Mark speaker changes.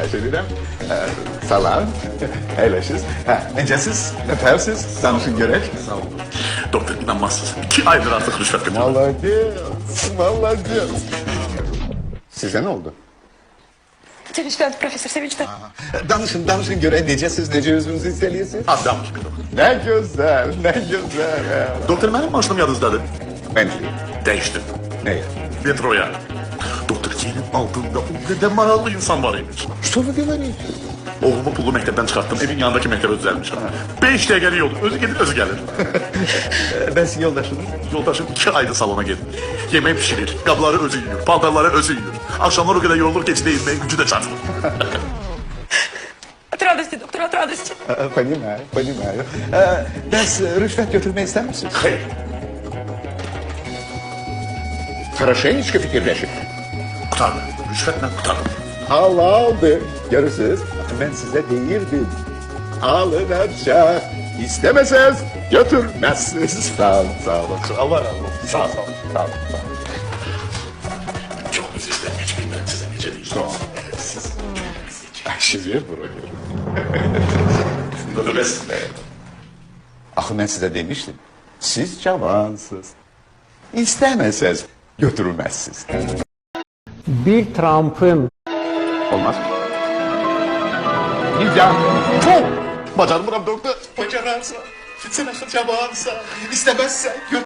Speaker 1: Söyledim. Salam. Eyleşiz. Necəsiz? Öpərsiz? Danışın görək.
Speaker 2: Sağ olun. Doktor inanmazsınız. 2 aydır artık rüşvet götürüyorum.
Speaker 1: Молодец. Sizə nə oldu?
Speaker 3: Rüşvet Profesör Sevinç'ten.
Speaker 1: Danışın görək necəsiz, necə özünüzü hiss edirsiniz?
Speaker 2: Adam.
Speaker 1: Nə gözəl, nə gözəl.
Speaker 2: Doktor benim maaşım yadınızdadır.
Speaker 1: Bentley.
Speaker 2: Değiştim.
Speaker 1: Nəyə?
Speaker 2: Metroya. Doktor yerin altında o kadar marallı insan var imiş.
Speaker 1: Что вы говорите?
Speaker 2: Oğlumu pullu mektepten çıkarttım. Evin yanındaki mektebe düzelmiş. 5 dakika yol. Özü gelir, özü gelir.
Speaker 1: Ben sizin yoldaşınız.
Speaker 2: Yoldaşım 2 ayda salona geldi. Yemek pişirir, kabları özü yiyor, paltarları özü yiyor. Akşamlar o kadar yorulur ki içine inmeye gücü de çatmıyor.
Speaker 3: От радости, доктор, от радости.
Speaker 1: Понимаю. Bəs rüşvət götürmək istəmirsiniz?
Speaker 2: Hayır.
Speaker 1: Хорошенечко fikirləşin.
Speaker 2: Kurtardı. Rüşvetle kurtardı.
Speaker 1: Halaldır. Görürsünüz. Ben size değildim. Alınacak. İstemeseniz götürmezsiniz. Sağ olun.
Speaker 2: Allah razı olsun.
Speaker 1: Sağ olun.
Speaker 2: Çok sizden hiç bilmem size nice değil.
Speaker 1: Sağ olun. Sizi bırakıyorum.
Speaker 2: Öpes.
Speaker 1: Axı mən sizə demişdim. Siz cavansınız. İstemeseniz götürülmezsiniz.
Speaker 4: Bir Trump'ın
Speaker 1: Olmaz. Ya. Bacarmıram doktor. Bacararsa. Sen cavansın. İstemezsen götür.